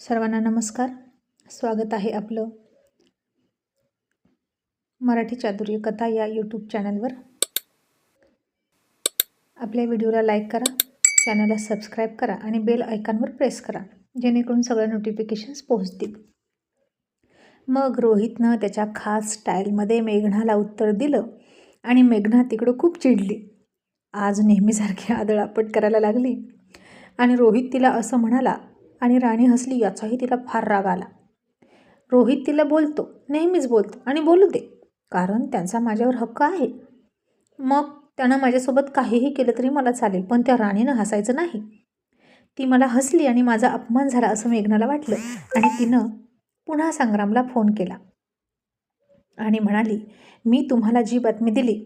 सर्वांना नमस्कार. स्वागत आहे आपलं मराठी चातुर्य कथा या यूट्यूब चॅनलवर. आपल्या व्हिडिओला लाईक करा, चॅनलला सबस्क्राईब करा आणि बेल आयकॉनवर प्रेस करा, जेणेकरून सगळ्या नोटिफिकेशन्स पोहोचतील. मग रोहितनं त्याच्या खास स्टाईलमध्ये मेघनाला उत्तर दिलं आणि मेघना तिकडं खूप चिडली. आज नेहमीसारखी आदळआपट करायला लागली आणि रोहित तिला असं म्हणाला आणि राणी हसली. याचाही तिला फार राग आला. रोहित तिला बोलतो, नेहमीच बोलतो आणि बोलू दे, कारण त्यांचा माझ्यावर हक्क आहे. मग त्यानं माझ्यासोबत काहीही केलं तरी मला चालेल, पण त्या राणीनं हसायचं नाही. ती मला हसली आणि माझा अपमान झाला असं मेघनाला वाटलं आणि तिनं पुन्हा संग्रामला फोन केला आणि म्हणाली, मी तुम्हाला जी बातमी दिली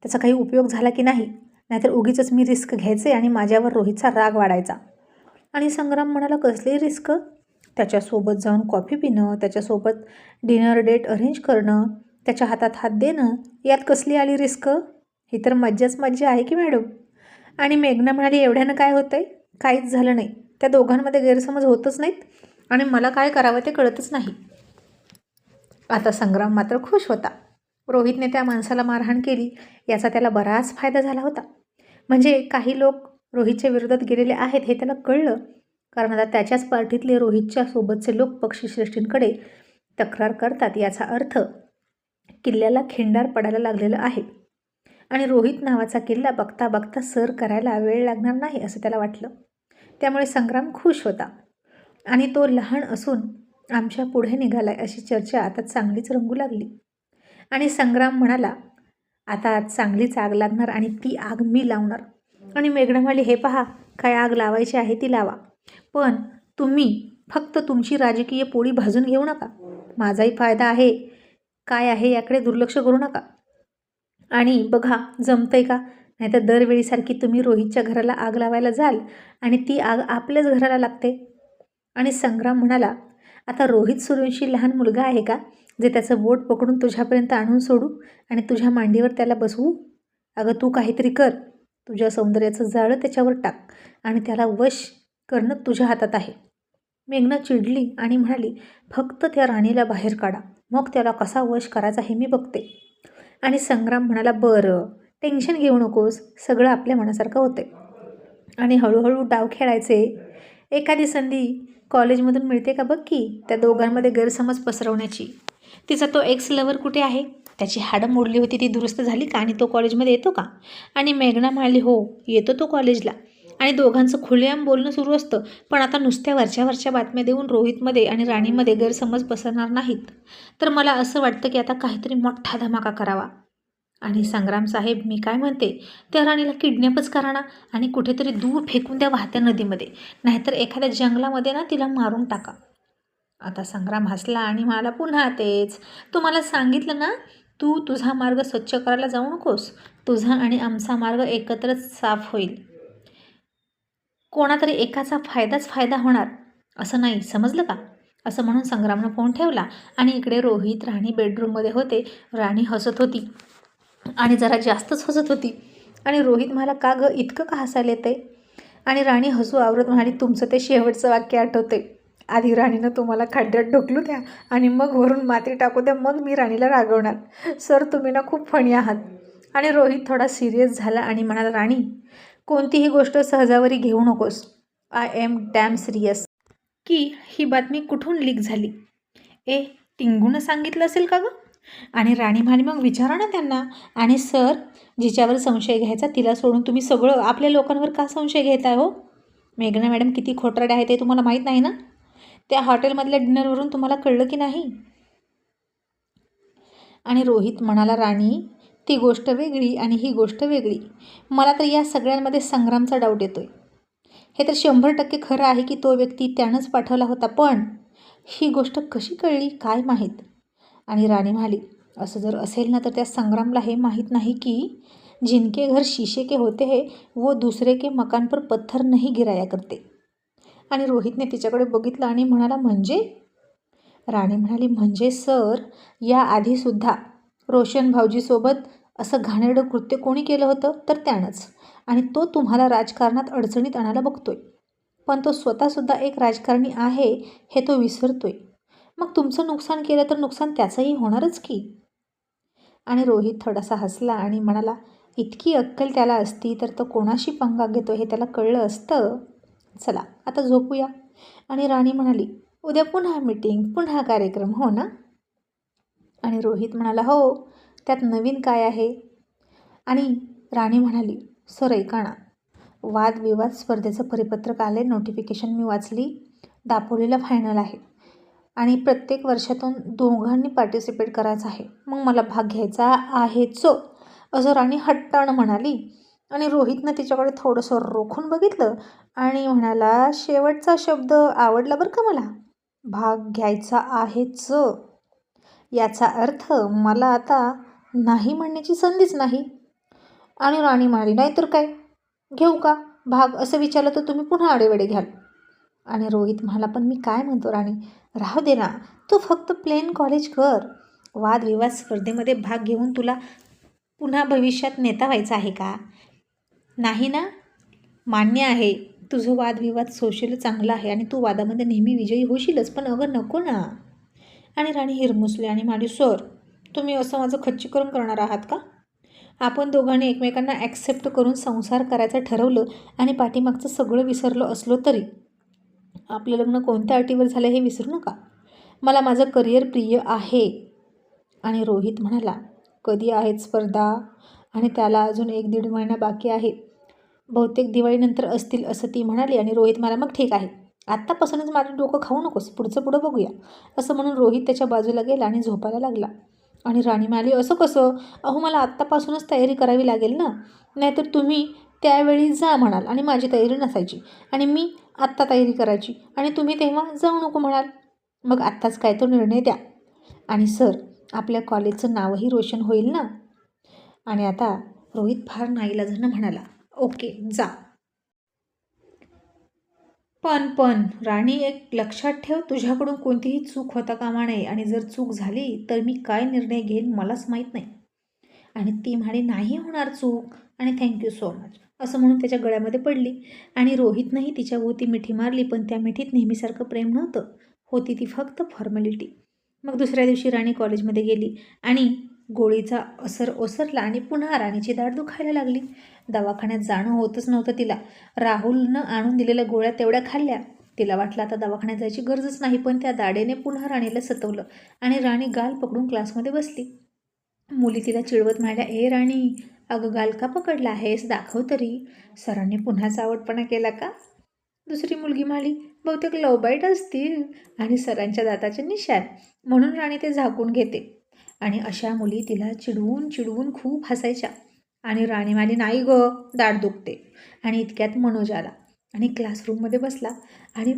त्याचा काही उपयोग झाला की नाही, नाहीतर उगीचच मी रिस्क घ्यायचे आणि माझ्यावर रोहितचा राग वाढायचा. आणि संग्राम म्हणाला, कसली रिस्क? त्याच्यासोबत जाऊन कॉफी पिणं, त्याच्यासोबत डिनर डेट अरेंज करणं, त्याच्या हातात हात देणं, यात कसली आली रिस्क? ही तर मज्जाच मज्जा आहे की मॅडम. आणि मेघना म्हणाली, एवढ्यानं काय होतंय? काहीच झालं नाही. त्या दोघांमध्ये गैरसमज होतच नाहीत आणि मला काय करावं ते कळतच नाही. आता संग्राम मात्र खुश होता. रोहितने त्या माणसाला मारहाण केली याचा त्याला बराच फायदा झाला होता. म्हणजे काही लोक रोहितच्या विरोधात गेलेले आहेत हे त्याला कळलं, कारण आता त्याच्याच पार्टीतले रोहितच्या सोबतचे लोक पक्षश्रेष्ठींकडे तक्रार करतात. याचा अर्थ किल्ल्याला खिंडार पडायला लागलेलं आहे आणि रोहित नावाचा किल्ला बघता बघता सर करायला वेळ लागणार नाही असं त्याला वाटलं. त्यामुळे संग्राम खुश होता आणि तो लहान असून आमच्या पुढे निघालाय अशी चर्चा आता चांगलीच रंगू लागली. आणि संग्राम म्हणाला, आता चांगलीच आग लागणार आणि ती आग मी लावणार. आणि मेघना म्हणाली, हे पहा, काय आग लावायची आहे ती लावा, पण तुम्ही फक्त तुमची राजकीय पोळी भाजून घेऊ नका. माझाही फायदा आहे काय आहे याकडे दुर्लक्ष करू नका आणि बघा जमतंय का, नाहीतर दरवेळीसारखी तुम्ही रोहितच्या घराला आग लावायला जाल आणि ती आग आपल्याच घराला लागते. आणि संग्राम म्हणाला, आता रोहित सूर्यवंशी लहान मुलगा आहे का, जे त्याचं बोट पकडून तुझ्यापर्यंत आणून सोडू आणि तुझ्या मांडीवर त्याला बसवू? अगं तू काहीतरी कर, तुझ्या सौंदर्याचं जाळं त्याच्यावर टाक आणि त्याला वश करणं तुझ्या हातात आहे. मेघना चिडली आणि म्हणाली, फक्त त्या राणीला बाहेर काढा, मग त्याला कसा वश करायचा हे मी बघते. आणि संग्राम म्हणाला, बरं, टेन्शन घेऊ नकोस, सगळं आपल्या मनासारखं होते आणि हळूहळू डाव खेळायचे. एखादी संधी कॉलेजमधून मिळते का बघ की त्या दोघांमध्ये गैरसमज पसरवण्याची. तिचा तो एक्स लवर कुठे आहे? त्याची हाडं मोडली होती ती दुरुस्त झाली का आणि तो कॉलेजमध्ये येतो का? आणि मेघना म्हणाली, हो येतो तो कॉलेजला. आणि दोघांचं खुलेआम बोलणं सुरू असतं, पण आता नुसत्या वरच्या बातम्या देऊन रोहितमध्ये आणि राणीमध्ये गैरसमज पसरणार नाहीत. तर मला असं वाटतं की आता काहीतरी मोठा धमाका करावा. आणि संग्राम साहेब, मी काय म्हणते, त्या राणीला किडनॅपच करा ना आणि कुठेतरी दूर फेकून द्या वाहत्या नदीमध्ये, नाहीतर एखाद्या जंगलामध्ये ना तिला मारून टाका. आता संग्राम हसला आणि मला पुन्हा तेच, तुम्हाला सांगितलं ना, तू तुझा मार्ग स्वच्छ करायला जाऊ नकोस, तुझा आणि आमचा मार्ग एकत्रच साफ होईल. कोणातरी एकाचा फायदाच फायदा होणार असं नाही, समजलं का? असं म्हणून संग्रामनं फोन ठेवला आणि इकडे रोहित राणी बेडरूममध्ये होते. राणी हसत होती आणि जरा जास्तच हसत होती आणि रोहित म्हणाला, का गं इतकं का हसायला येतंय? आणि राणी हसू आवरत म्हणाली, तुमचं ते शेवटचं वाक्य आठवते, आधी राणीनं तुम्हाला खड्ड्यात ढकलू द्या आणि मग वरून माती टाकू द्या, मग मी राणीला रागवणार. सर तुम्ही ना खूप फणी आहात. आणि रोहित थोडा सिरियस झाला आणि म्हणाला, राणी कोणतीही गोष्ट सहजावरी घेऊ नकोस. I am dam serious. की ही बातमी कुठून लीक झाली? टिंगूनं सांगितलं असेल का गं? आणि राणी म्हणाली, मग विचारा ना त्यांना. आणि सर, जिच्यावर संशय घ्यायचा तिला सोडून तुम्ही सगळं आपल्या लोकांवर का संशय घेताय हो? मेघना मॅडम किती खोटरडे आहे ते तुम्हाला माहीत नाही ना? त्या हॉटेलमधल्या डिनरवरून तुम्हाला कळलं की नाही? आणि रोहित म्हणाला, राणी ती गोष्ट वेगळी आणि ही गोष्ट वेगळी. मला तर या सगळ्यांमध्ये संग्रामचा डाऊट येतोय. हे तर 100% खरं आहे की तो व्यक्ती त्यानंच पाठवला होता, पण ही गोष्ट कशी कळली काय माहीत? आणि राणी म्हणाली, असं जर असेल ना तर त्या संग्रामला हे माहीत नाही की जिनके घर शीशे के होते हैं वो दूसरे के मकान पर पत्थर नहीं गिराया करते. आणि रोहितने तिच्याकडे बघितलं आणि म्हणाला, म्हणजे? राणी म्हणाली, म्हणजे सर, या आधीसुद्धा रोशन भाऊजीसोबत असं घाणेरडं कृत्य कोणी केलं होतं तर त्यानंच, आणि तो तुम्हाला राजकारणात अडचणीत आणायला बघतोय. पण तो स्वतःसुद्धा एक राजकारणी आहे हे तो विसरतोय. मग तुमचं नुकसान केलं तर नुकसान त्याचंही होणारच की. आणि रोहित थोडासा हसला आणि म्हणाला, इतकी अक्कल त्याला असती तर तो कोणाशी पंगा घेतो हे त्याला कळलं असतं. चला आता झोपूया. आणि राणी म्हणाली, उद्या पुन्हा मीटिंग, पुन्हा कार्यक्रम, हो ना? आणि रोहित म्हणाला, हो, त्यात नवीन काय आहे? आणि राणी म्हणाली, सर ऐका ना, वादविवाद स्पर्धेचं परिपत्रक आले, नोटिफिकेशन मी वाचली, दापोलीला फायनल आहे आणि प्रत्येक वर्षातून दोघांनी पार्टिसिपेट करायचं आहे. मग मला भाग घ्यायचा आहेच, असं राणी हट्टानं म्हणाली. आणि रोहितनं तिच्याकडे थोडंसं रोखून बघितलं आणि म्हणाला, शेवटचा शब्द आवडला बरं का मला, भाग घ्यायचा आहेच. याचा अर्थ मला आता नाही म्हणण्याची संधीच नाही. आणि राणी म्हणाली, नाहीतर काय, घेऊ का भाग असं विचारलं तर तुम्ही पुन्हा आडेवेडे घ्याल. आणि रोहित म्हणाला, पण मी काय म्हणतो राणी, राहू दे ना, तू फक्त प्लेन कॉलेज कर. वादविवाद स्पर्धेमध्ये भाग घेऊन तुला पुन्हा भविष्यात नेता व्हायचं आहे का? नाही ना? मान्य आहे, तुझं वादविवाद सोशल चांगलं आहे आणि तू वादामध्ये नेहमी विजयी होशीलच, पण अगं नको ना. आणि राणी हिरमुसली आणि म्हणाली, सर तुम्ही असं माझं खच्चीकरण करणार आहात का? आपण दोघांनी एकमेकांना ॲक्सेप्ट करून संसार करायचं ठरवलं आणि पाठीमागचं सगळं विसरलो असलो तरी आपलं लग्न कोणत्या अटीवर झालं हे विसरू नका. मला माझं करिअर प्रिय आहे. आणि रोहित म्हणाला, कधी आहेत स्पर्धा? आणि त्याला अजून 1-1.5 महिना बाकी आहे. बहुतेक दिवाळीनंतर असतील असं ती म्हणाली. आणि रोहित म्हणाला, मग ठीक आहे, आत्तापासूनच माझं डोकं खाऊ नकोस, पुढचं पुढं बघूया. असं म्हणून रोहित त्याच्या बाजूला गेला आणि झोपायला लागला. आणि राणी म्हणाली, असं कसं? अहो मला आत्तापासूनच तयारी करावी लागेल ना, नाहीतर तुम्ही त्यावेळी जा म्हणाल आणि माझी तयारी नसायची आणि मी आत्ता तयारी करायची आणि तुम्ही तेव्हा जाऊ नको म्हणाल. मग आत्ताच काय तो निर्णय द्या. आणि सर आपल्या कॉलेजचं नावही रोशन होईल ना. आणि आता रोहित फार नाईलाजानं म्हणाला, ओके जा. पण राणी, एक लक्षात ठेव, तुझ्याकडून कोणतीही चूक होता कामा नये आणि जर चूक झाली तर मी काय निर्णय घेईन मलाच माहीत नाही. आणि ती म्हणाली, नाही होणार चूक आणि थँक्यू सो मच, असं म्हणून त्याच्या गळ्यामध्ये पडली. आणि रोहितनंही तिच्याभोवती मिठी मारली, पण त्या मिठीत नेहमीसारखं प्रेम नव्हतं, होती ती फक्त फॉर्मॅलिटी. मग दुसऱ्या दिवशी राणी कॉलेजमध्ये गेली आणि गोळीचा असर ओसरला आणि पुन्हा राणीची दाढ दुखायला लागली. दवाखान्यात जाणं होतच नव्हतं तिला. राहुलनं आणून दिलेल्या गोळ्या तेवढ्या खाल्ल्या. तिला वाटलं आता दवाखान्यात जायची गरजच नाही, पण त्या दाढेने पुन्हा राणीला सतवलं आणि राणी गाल पकडून क्लासमध्ये बसली. मुली तिला चिडवत म्हणाल्या, ए राणी, अगं गाल का पकडला आहेस, दाखव तरी. सरांनी पुन्हा चावटपणा केला का? दुसरी मुलगी म्हणाली, बहुतेक लवबाईट असतील आणि सरांच्या दाताचे निशाण, म्हणून राणी ते झाकून घेते. आणि अशा मुली तिला चिडवून चिडवून खूप हसायच्या. आणि राणी म्हणाली, नाही गं, दाढ दुखते. आणि इतक्यात मनोज आला आणि क्लासरूममध्ये बसला. आणि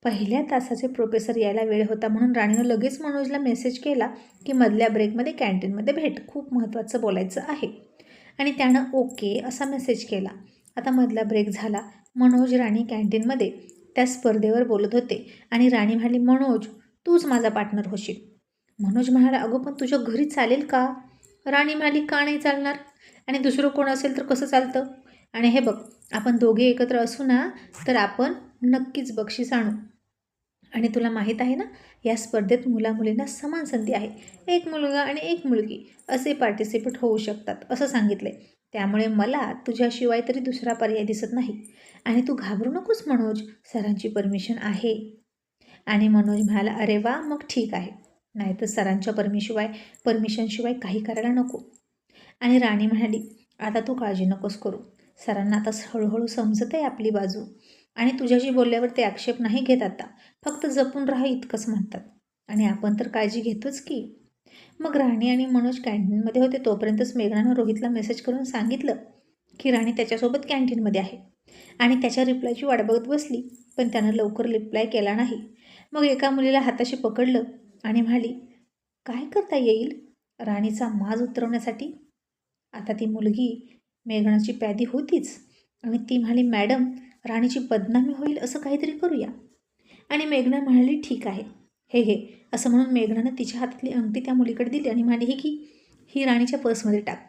पहिल्या तासाचे प्रोफेसर यायला वेळ होता म्हणून राणीनं लगेच मनोजला मेसेज केला की मधल्या ब्रेकमध्ये कॅन्टीनमध्ये भेट, खूप महत्त्वाचं बोलायचं आहे. आणि त्यानं ओके असा मेसेज केला. आता मधला ब्रेक झाला. मनोज राणी कॅन्टीनमध्ये त्या स्पर्धेवर बोलत होते आणि राणी म्हणाली, मनोज तूच माझा पार्टनर होशील. मनोज म्हणाला, अगं पण तुझ्या घरी चालेल का? राणी म्हणाली, का नाही चालणार आणि दुसरं कोण असेल तर कसं चालतं? आणि हे बघ, आपण दोघे एकत्र असू ना तर आपण नक्कीच बक्षीस आणू. आणि तुला माहीत आहे ना, या स्पर्धेत मुलामुलींना समान संधी आहे. एक मुलगा आणि एक मुलगी असे पार्टिसिपेट होऊ शकतात असं सांगितले. त्यामुळे मला तुझ्याशिवाय तरी दुसरा पर्याय दिसत नाही. आणि तू घाबरू नकोस मनोज, सरांची परमिशन आहे. आणि मनोज म्हणाला, अरे वा, मग ठीक आहे, नाही तर सरांच्या परमिशनशिवाय काही करायला नको. आणि राणी म्हणाली, आता तू काळजी नकोस करू, सरांना आता हळूहळू समजत आहे आपली बाजू आणि तुझ्याशी बोलल्यावर ते आक्षेप नाही घेत आता, फक्त जपून राहा इतकंच म्हणतात. आणि आपण तर काळजी घेतोच की. मग राणी आणि मनोज कॅन्टीनमध्ये होते तोपर्यंतच मेघनानं रोहितला मेसेज करून सांगितलं की राणी त्याच्यासोबत कॅन्टीनमध्ये आहे आणि त्याच्या रिप्लायची वाट बघत बसली, पण त्यानं लवकर रिप्लाय केला नाही. मग एका मुलीला हाताशी पकडलं आणि म्हणाली, काय करता येईल राणीचा माज उतरवण्यासाठी? आता ती मुलगी मेघनाची प्यादी होतीच आणि ती म्हणाली, मॅडम राणीची बदनामी होईल असं काहीतरी करूया. आणि मेघना म्हणाली, ठीक आहे, हे घे, असं म्हणून मेघनानं तिच्या हातातली अंगठी त्या मुलीकडे दिली आणि म्हणाली, ही राणीच्या पर्समध्ये टाक,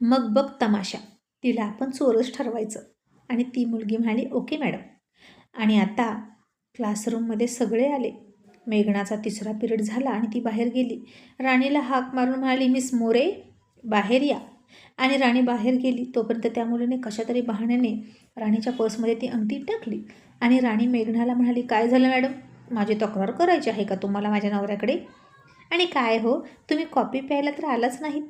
मग बघ तमाशा, तिला आपण चोरच ठरवायचं. आणि ती मुलगी म्हणाली, ओके मॅडम. आणि आता क्लासरूममध्ये सगळे आले. मेघनाचा 3रा पिरियड झाला आणि ती बाहेर गेली. राणीला हाक मारून म्हणाली, मिस मोरे बाहेर या. आणि राणी बाहेर गेली. तोपर्यंत त्या मुलीने कशातरी बहाण्याने राणीच्या पर्समध्ये ती अंगठी टाकली. आणि राणी मेघनाला म्हणाली, काय झालं मॅडम, माझी तक्रार करायची आहे का तुम्हाला माझ्या नवऱ्याकडे? आणि काय हो, तुम्ही कॉफी प्यायला तर आलाच नाहीत.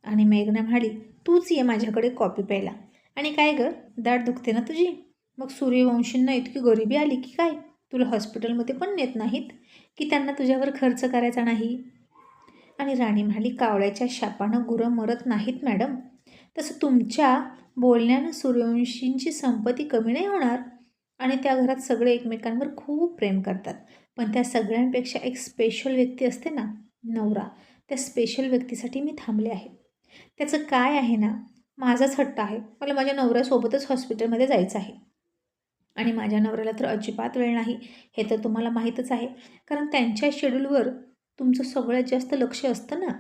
आणि मेघना म्हणाली, तूच ये माझ्याकडे कॉफी प्यायला. आणि काय गं, दाढ दुखते ना तुझी? मग सूर्यवंशींना इतकी गरिबी आली की काय? तुला हॉस्पिटलमध्ये पण नेत नाहीत की त्यांना तुझ्यावर खर्च करायचा नाही? आणि राणी म्हणाली, कावळ्याच्या शापानं गुरं मरत नाहीत मॅडम. तसं तुमच्या बोलण्यानं सूर्यवंशींची संपत्ती कमी नाही होणार. आणि त्या घरात सगळे एकमेकांवर खूप प्रेम करतात. पण त्या सगळ्यांपेक्षा एक स्पेशल व्यक्ती असते ना, नवरा. त्या स्पेशल व्यक्तीसाठी मी थांबले आहे. त्याचं काय आहे ना, माझाच हट्ट आहे. मला माझ्या नवऱ्यासोबतच हॉस्पिटलमध्ये जायचं आहे. आणि माझ्या नवऱ्याला तर अजिबात वेळ नाही, हे तर तुम्हाला माहीतच आहे. कारण त्यांच्या शेड्यूलवर तुमचं सगळ्यात जास्त लक्ष असतं ना.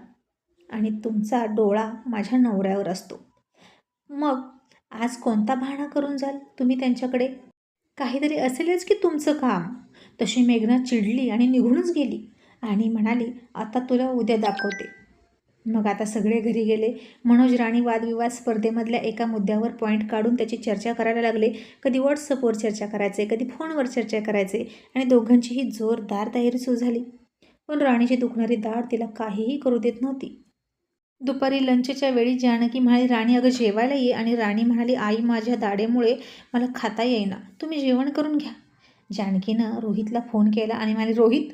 आणि तुमचा डोळा माझ्या नवऱ्यावर असतो. मग आज कोणता बहाणा करून जाल तुम्ही त्यांच्याकडे? काहीतरी असेलच की तुमचं काम. तशी मेघना चिडली आणि निघूनच गेली. आणि म्हणाली, आता तुला उद्या दाखवते. मग आता सगळे घरी गेले. मनोज राणी वादविवाद स्पर्धेमधल्या एका मुद्द्यावर पॉईंट काढून त्याची चर्चा करायला लागले. कधी व्हॉट्सअपवर चर्चा करायचे, कधी फोनवर चर्चा करायचे. आणि दोघांचीही जोरदार तयारी सुरू झाली. पण राणीची दुखणारी दाढ तिला काहीही करू देत नव्हती. दुपारी लंचच्या वेळी जानकी म्हणाली, राणी अगं जेवायला ये. आणि राणी म्हणाली, आई माझ्या दाढेमुळे मला खाता येईना, तुम्ही जेवण करून घ्या. जानकीनं रोहितला फोन केला आणि म्हणाली, रोहित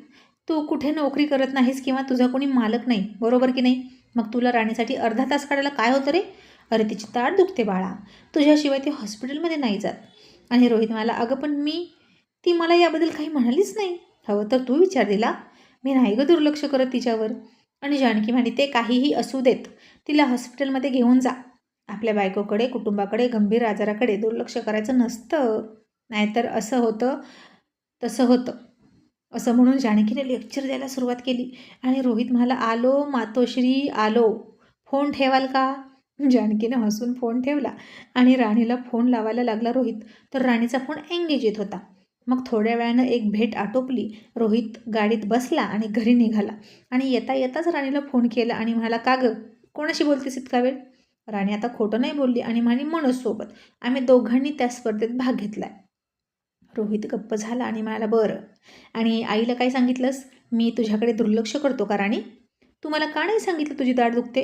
तू कुठे नोकरी करत नाहीस किंवा तुझा कोणी मालक नाही, बरोबर की नाही? मग तुला राणीसाठी अर्धा तास काढायला काय होतं रे? अरे तिची दाढ दुखते बाळा, तुझ्याशिवाय ती हॉस्पिटलमध्ये नाही जात. आणि रोहित म्हणाला, अगं पण ती मला याबद्दल काही म्हणालीच नाही. हवं तर तू विचार दिला, मी नाही गं दुर्लक्ष करत तिच्यावर. आणि जानकी म्हणाली, ते काहीही असू देत, तिला हॉस्पिटलमध्ये घेऊन जा. आपल्या बायकोकडे, कुटुंबाकडे, गंभीर आजाराकडे दुर्लक्ष करायचं नसतं. नाहीतर असं होतं तसं होतं. असं म्हणून जानकीने लेक्चर द्यायला सुरुवात केली. आणि रोहित म्हणाला, आलो मातोश्री आलो, फोन ठेवाल का? जानकीनं हसून फोन ठेवला. आणि राणीला फोन लावायला लागला रोहित. तर राणीचा फोन एंगेज येत होता. मग थोड्या वेळानं एक भेट आटोपली. रोहित गाडीत बसला आणि घरी निघाला. आणि येता येताच राणीला फोन केला आणि म्हणाला, का गं, कोणाशी बोलतेस इतका वेळ? राणी आता खोटं नाही बोलली आणि म्हणाली, मनोजसोबत. आम्ही दोघांनी त्या स्पर्धेत भाग घेतलाय. रोहित गप्प झाला आणि म्हणाला, बरं. आणि आईला काय सांगितलंस? मी तुझ्याकडे दुर्लक्ष करतो का राणी? तुम्हाला का नाही सांगितलं तुझी दाढ दुखते?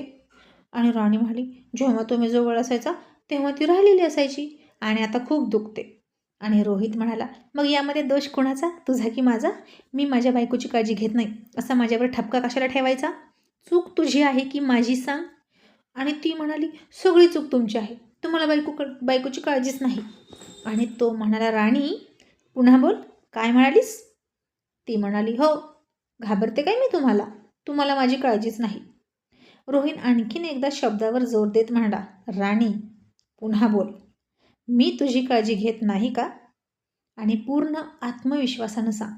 आणि राणी म्हणाली, जेव्हा तुम्ही जवळ असायचा तेव्हा ती राहिलेली असायची आणि आता खूप दुखते. आणि रोहित म्हणाला, मग यामध्ये दोष कोणाचा, तुझा की माझा? मी माझ्या बायकोची काळजी घेत नाही असा माझ्यावर ठपका कशाला ठेवायचा? चूक तुझी आहे की माझी सांग? आणि ती म्हणाली, सगळी चूक तुमची आहे, तुम्हाला बायकोची काळजीच नाही. आणि तो म्हणाला, राणी पुन्हा बोल, काय म्हणालीस? ती म्हणाली, हो, घाबरते काय मी तुम्हाला माझी काळजीच नाही. रोहित आणखीन एकदा शब्दावर जोर देत म्हणाला, राणी पुन्हा बोल, मी तुझी काळजी घेत नाही का? आणि पूर्ण आत्मविश्वासानं सांग.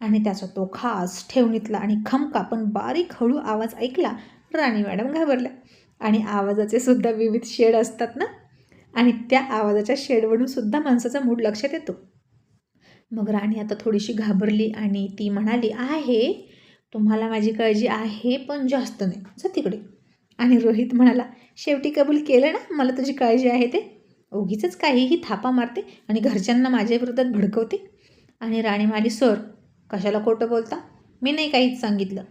आणि त्याचा तो खास ठेवणीतला आणि खमका पण बारीक हळू आवाज ऐकला. राणी मॅडम घाबरल्या. आणि आवाजाचे सुद्धा विविध शेड असतात ना, आणि त्या आवाजाच्या शेडवरून सुद्धा माणसाचा मूड लक्षात येतो. मग राणी आता थोडीशी घाबरली आणि ती म्हणाली, आहे, तुम्हाला माझी काळजी आहे, पण जास्त नाही, जा तिकडे. आणि रोहित म्हणाला, शेवटी कबूल केलं ना मला तुझी काळजी आहे ते? उगीचच काहीही थापा मारते आणि घरच्यांना माझ्या विरोधात भडकवते. आणि राणी म्हणाली, सर कशाला खोटं बोलता, मी नाही काहीच सांगितलं.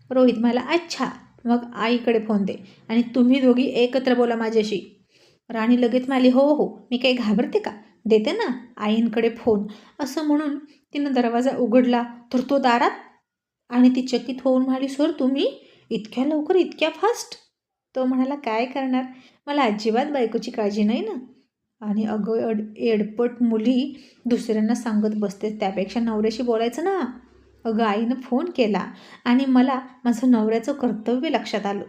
रोहित म्हणाला, अच्छा, मग आईकडे फोन दे आणि तुम्ही दोघी एकत्र बोला माझ्याशी. राणी लगेच म्हणाली, हो हो, मी काही घाबरते का, देते ना आईंकडे फोन. असं म्हणून तिनं दरवाजा उघडला तर तो दारात. आणि ती चकित होऊन म्हणाली, सर तुम्ही इतक्या लवकर, इतक्या फास्ट? तो म्हणाला, काय करणार, मला अजिबात बायकोची काळजी नाही ना. आणि अगं एडपट मुली दुसऱ्यांना सांगत बसते, त्यापेक्षा नवऱ्याशी बोलायचं ना. अगं आईनं फोन केला आणि मला माझं नवऱ्याचं कर्तव्य लक्षात आलं.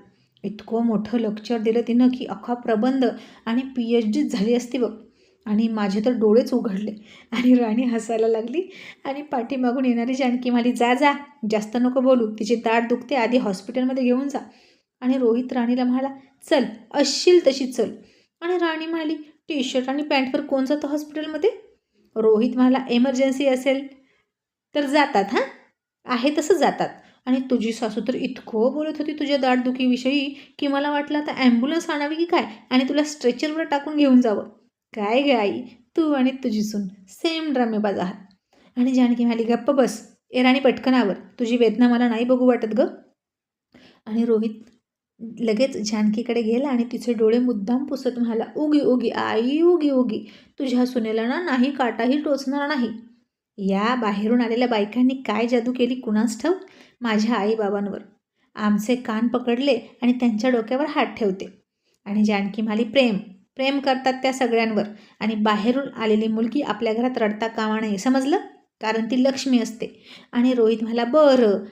इतकं मोठं लेक्चर दिलं तिनं की अख्खा प्रबंध आणि PhD झाली असती बघ. आणि माझे तर डोळेच उघडले. आणि राणी हसायला लागली. आणि पाठीमागून येणारी जानकी म्हणाली, जा जा, जास्त नको बोलू, तिची दाढ दुखते, आधी हॉस्पिटलमध्ये घेऊन जा. आणि रोहित राणीला म्हणाला, चल असशील तशी चल. आणि राणी म्हणाली, टी शर्ट आणि पॅन्टवर कोण जातं हॉस्पिटलमध्ये? रोहित म्हणाला, एमर्जन्सी असेल तर जातात, हां, आहे तसं जातात. आणि तुझी सासू तर इतकं बोलत होती तुझ्या दाढदुखीविषयी की मला वाटलं आता ॲम्ब्युलन्स आणावी की काय आणि तुला स्ट्रेचरवर टाकून घेऊन जावं. काय ग आई, तू आणि तुझी सून सेम ड्रामेबाज आहात. आणि जानकी म्हणाली, गप्प बस, ए राणी पटकन आवर, तुझी वेदना मला नाही बघू वाटत ग. आणि रोहित लगेच जानकीकडे गेला आणि तिचे डोळे मुद्दाम पुसत म्हणाला, उगी उगी आई, उगी उगी, तुझ्या सुनेला ना नाही काटाही टोचणार नाही. या बाहेरून आलेल्या बायकांनी काय जादू केली कुणास ठाऊक माझ्या आईबाबांवर. आमचे कान पकडले आणि त्यांच्या डोक्यावर हात ठेवते. आणि जानकी म्हणाली, प्रेम प्रेम करतात त्या सगळ्यांवर आणि बाहेरून आलेली मुलगी आपल्या घरात रडता कामा नये, समजलं, कारण ती लक्ष्मी असते. आणि रोहित म्हणाला, बरं,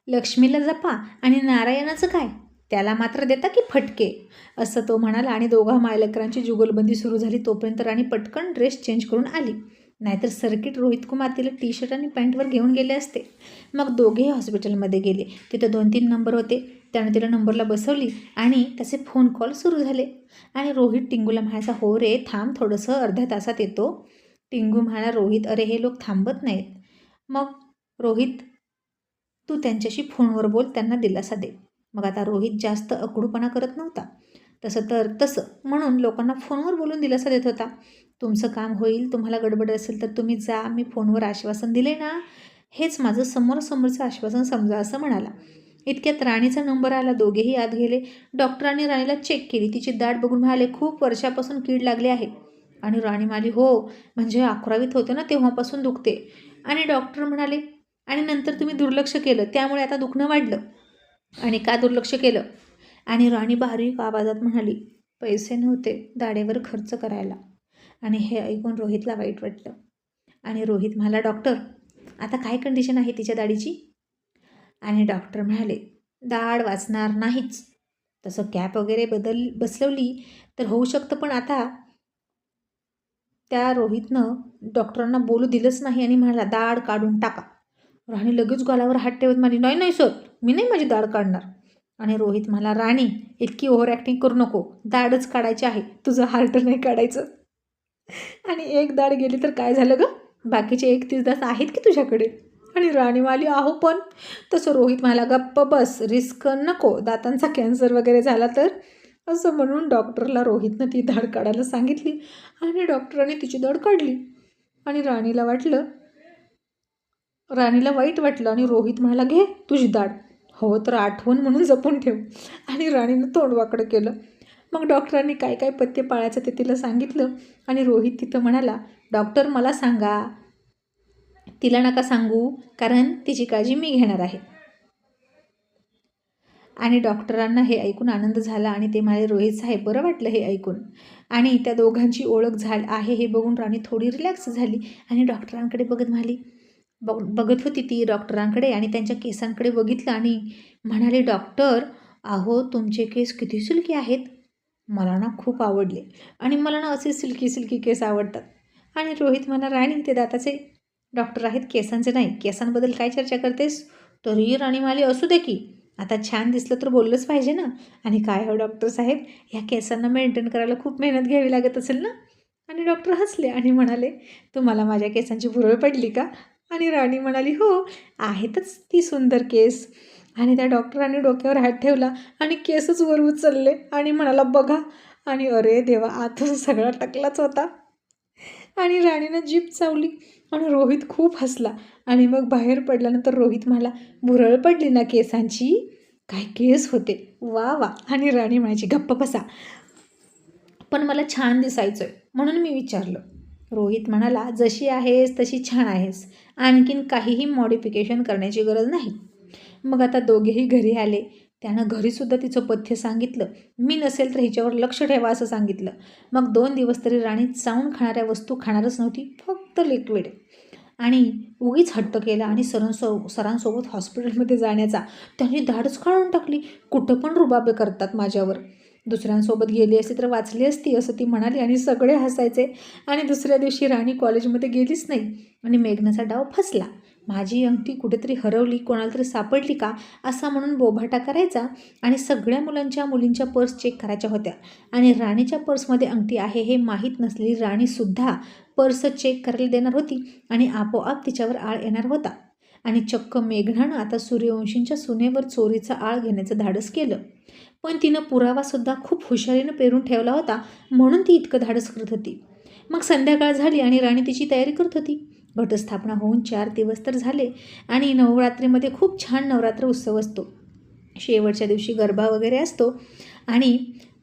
लक्ष्मीला जपा आणि नारायणाचं काय, त्याला मात्र देता की फटके, असं तो म्हणाला. आणि दोघा मायलेकरांची जुगलबंदी सुरू झाली. तोपर्यंत राणी पटकन ड्रेस चेंज करून आली, नाहीतर सर्किट रोहित कुमार तिला टी शर्ट आणि पॅन्टवर घेऊन गेले असते. मग दोघेही हॉस्पिटलमध्ये गेले. तिथं 2-3 नंबर होते. त्यानं तिला नंबरला बसवली आणि त्याचे फोन कॉल सुरू झाले. आणि रोहित टिंगूला म्हणायचा, हो रे थांब थोडंसं, अर्ध्या तासात येतो. टिंगू म्हणाला, रोहित अरे हे लोक थांबत नाहीत. मग रोहित, तू त्यांच्याशी फोनवर बोल, त्यांना दिलासा दे. मग आता रोहित जास्त अकडूपणा करत नव्हता, तसं म्हणून लोकांना फोनवर बोलून दिलासा देत होता. तुमचं काम होईल, तुम्हाला गडबड असेल तर तुम्ही जा, मी फोनवर आश्वासन दिले ना, हेच माझं समोरासमोरचं आश्वासन समजा, असं म्हणाला. इतक्यात राणीचा नंबर आला. दोघेही आत गेले. डॉक्टरांनी राणीला चेक केली. तिची दाढ बघून म्हणाले, खूप वर्षापासून कीड लागली आहे. आणि राणी म्हणाली, हो, म्हणजे 11वीत होते ना तेव्हापासून दुखते. आणि डॉक्टर म्हणाले, आणि नंतर तुम्ही दुर्लक्ष केलं, त्यामुळे आता दुखणं वाढलं. आणि का दुर्लक्ष केलं? आणि राणी बारीक आवाजात म्हणाली, पैसे नव्हते दाढेवर खर्च करायला. आणि हे ऐकून रोहितला वाईट वाटलं. आणि रोहित म्हणाला, डॉक्टर आता काय कंडिशन आहे तिच्या दाढीची? आणि डॉक्टर म्हणाले, दाढ वाचणार नाहीच, तसं कॅप वगैरे बसवली तर होऊ शकतं, पण आता त्या रोहितनं डॉक्टरांना बोलू दिलंच नाही आणि म्हणाला, दाढ काढून टाका. राणी लगेच गालावर हात ठेवत म्हणाली, नाही नाही सर, मी नाही माझी दाढ काढणार. आणि रोहित म्हणाला, राणी इतकी ओव्हर ॲक्टिंग करू नको, दाढच काढायची आहे, तुझं हार्ट नाही काढायचं. आणि एक दाढ गेली तर काय झालं ग, बाकीचे 31 दात आहेत की तुझ्याकडे. आणि राणी म्हणाली, अहो पण. तसं रोहित म्हणाला, गप्प बस, रिस्क नको, दातांचा कॅन्सर वगैरे झाला तर, असं म्हणून डॉक्टरला रोहितनं ती दाढ काढायला सांगितली. आणि डॉक्टरांनी तिची दाढ काढली. आणि राणीला वाईट वाटलं. आणि रोहित म्हणाला, घे तुझी दाढ, हो तर आठवण म्हणून जपून ठेव. आणि राणीनं तोंड वाकडं केलं. मग डॉक्टरांनी काय काय पथ्य पाळायचं ते तिला सांगितलं. आणि रोहित तिथं म्हणाला, डॉक्टर मला सांगा, तिला नका सांगू, कारण तिची काळजी मी घेणार आहे. आणि डॉक्टरांना हे ऐकून आनंद झाला आणि ते म्हणाले, रोहित साहेब बरं वाटलं हे ऐकून. आणि त्या दोघांची ओळख झाली आहे हे बघून राणी थोडी रिलॅक्स झाली. आणि डॉक्टरांकडे बघत होती ती डॉक्टरांकडे आणि त्यांच्या केसांकडे बघितलं आणि म्हणाले, डॉक्टर अहो तुमचे केस किती सिल्की आहेत, मला ना खूप आवडले. आणि मला ना असे सिल्की सिल्की केस आवडतात. आणि रोहित म्हणा, राणी ते दाताचे डॉक्टर आहेत, केसांचे नाही, केसांबद्दल काय चर्चा करतेस. तरी राणी म्हणाली, असू दे की, आता छान दिसलं तर बोललंच पाहिजे ना. आणि काय हो डॉक्टर साहेब, ह्या केसांना मेंटेन करायला खूप मेहनत घ्यावी लागत असेल ना. आणि डॉक्टर हसले आणि म्हणाले, तुम्हाला माझ्या केसांची भुरळ पडली का. आणि राणी म्हणाली, हो, आहेतच ती सुंदर केस. आणि त्या डॉक्टरांनी डोक्यावर हात ठेवला आणि केसच वर उचलले आणि म्हणाला, बघा. आणि अरे देवा, आतून सगळा टकलाच होता. आणि राणीनं जीभ चावली. आणि रोहित खूप हसला. आणि मग बाहेर पडल्यानंतर रोहित म्हणाला, भुरळ पडली ना केसांची, काय केस होते, वा वा. आणि राणी म्हणायची, गप्प बसा, पण मला छान दिसायचं म्हणून मी विचारलं. रोहित म्हणाला, जशी आहेस तशी छान आहेस, आणखीन काहीही मॉडिफिकेशन करण्याची गरज नाही. मग आता दोघेही घरी आले. त्यानं घरीसुद्धा तिचं पथ्य सांगितलं. मी नसेल तर हिच्यावर लक्ष ठेवा असं सांगितलं. मग 2 दिवस तरी राणी चावून खाणाऱ्या वस्तू खाणारच नव्हती, फक्त लिक्विड. आणि उगीच हट्ट केला आणि सरांसोबत हॉस्पिटलमध्ये जाण्याचा. त्यांनी धाडच काढून टाकली. कुठं पण रुबाबे करतात माझ्यावर. दुसऱ्यांसोबत गेली असती तर वाचली असती असं ती म्हणाली आणि सगळे हसायचे. आणि दुसऱ्या दिवशी राणी कॉलेजमध्ये गेलीच नाही आणि मेघनाचा डाव फसला. माझी अंगठी कुठेतरी हरवली, कोणाला तरी सापडली का असा म्हणून बोभाटा करायचा आणि सगळ्या मुलींच्या पर्स चेक करायच्या होत्या. आणि राणीच्या पर्समध्ये अंगठी आहे हे माहीत नसलेली राणीसुद्धा पर्स चेक करायला देणार होती आणि आपोआप तिच्यावर आळ येणार होता. आणि चक्क मेघनानं आता सूर्यवंशींच्या सुनेवर चोरीचा आळ घेण्याचं धाडस केलं. पण तिनं पुरावासुद्धा खूप हुशारीनं पेरून ठेवला होता, म्हणून ती इतकं धाडस करत होती. मग संध्याकाळ झाली आणि राणी तिची तयारी करत होती. घटस्थापना होऊन 4 दिवस तर झाले आणि नवरात्रीमध्ये खूप छान नवरात्र उत्सव असतो. शेवटच्या दिवशी गरबा वगैरे असतो. आणि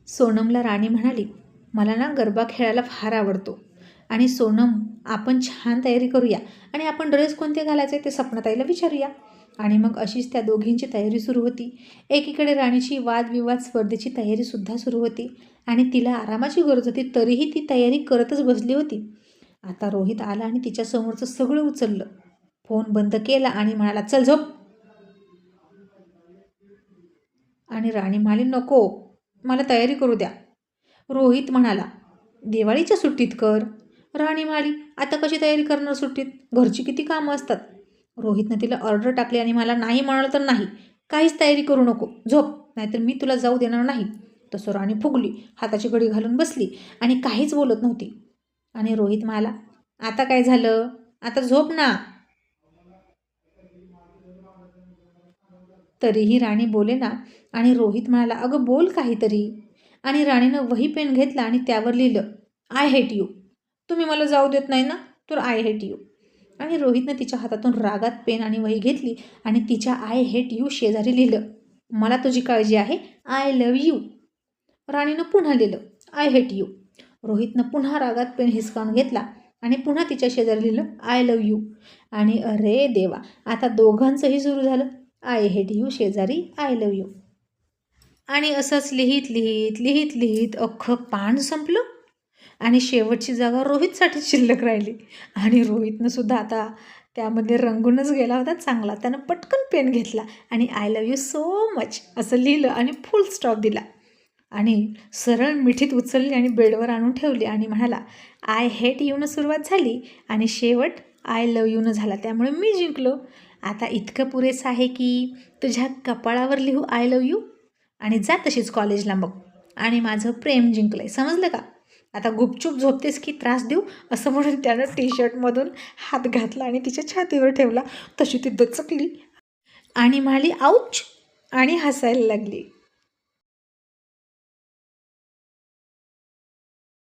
सोनमला राणी म्हणाली, मला ना गरबा खेळायला फार आवडतो आणि सोनम आपण छान तयारी करूया आणि आपण ड्रेस कोणते घालायचे ते सपनाताईला विचारूया. आणि मग अशीच त्या दोघींची तयारी सुरू होती. एकीकडे राणीची वादविवाद स्पर्धेची तयारीसुद्धा सुरू होती आणि तिला आरामाची गरज होती, तरीही ती तयारी करतच बसली होती. आता रोहित आला आणि तिच्यासमोरचं सगळं उचललं, फोन बंद केला आणि म्हणाला, चल झोप. आणि राणी म्हणाली, नको, मला तयारी करू द्या. रोहित म्हणाला, दिवाळीच्या सुट्टीत कर. राणी म्हणाली, आता कशी तयारी करणार सुट्टीत, घरची किती कामं असतात. रोहितनं तिला ऑर्डर टाकली आणि मला नाही म्हणालं तर नाही, काहीच तयारी करू नको, झोप, नाहीतर मी तुला जाऊ देणार नाही. तसं राणी फुगली, हाताची घडी घालून बसली आणि काहीच बोलत नव्हती. आणि रोहित म्हणाला, आता काय झालं, आता झोप ना. तरीही राणी बोले ना. आणि रोहित म्हणाला, अगं बोल काहीतरी. आणि राणीनं वही पेन घेतला आणि त्यावर लिहिलं, आय हेट यू. तुम्ही मला जाऊ देत नाही ना, तर आय हेट यू. आणि रोहितनं तिच्या हातातून रागात पेन आणि वही घेतली आणि तिच्या आय हेट यू शेजारी लिहिलं, मला तुझी काळजी आहे, आय लव्ह यू. राणीनं पुन्हा लिहिलं, आय हेट यू. रोहितनं पुन्हा रागात पेन हिसकावून घेतला आणि पुन्हा तिच्या शेजारी लिहिलं, आय लव्ह यू. आणि अरे देवा, आता दोघांचंही सुरू झालं, आय हेट यू शेजारी आय लव्ह यू. आणि असंच लिहित लिहित लिहित लिहित अख्खं पान संपलं आणि शेवटची जागा रोहितसाठी शिल्लक राहिली. आणि रोहितनं सुद्धा आता त्यामध्ये रंगूनच गेला होता चांगला. त्यानं पटकन पेन घेतला आणि I love you so much असं लिहिलं आणि फुल स्टॉप दिला आणि सरळ मिठीत उचलली आणि बेडवर आणून ठेवली आणि म्हणाला, आय हेट यूनं सुरुवात झाली आणि शेवट आय लव्ह यूनं झाला, त्यामुळे मी जिंकलो. आता इतकं पुरेसं आहे की तुझ्या कपाळावर लिहू आय लव्ह यू आणि जा तशीच कॉलेजला मग. आणि माझं प्रेम जिंकलंय, समजलं का. आता गुपचूप झोपतेस की त्रास देऊ, असं म्हणून त्यानं टी-शर्टमधून हात घातला आणि तिच्या छातीवर ठेवला. तशी ती दचकली आणि म्हणाली, आऊच, आणि हसायला लागली.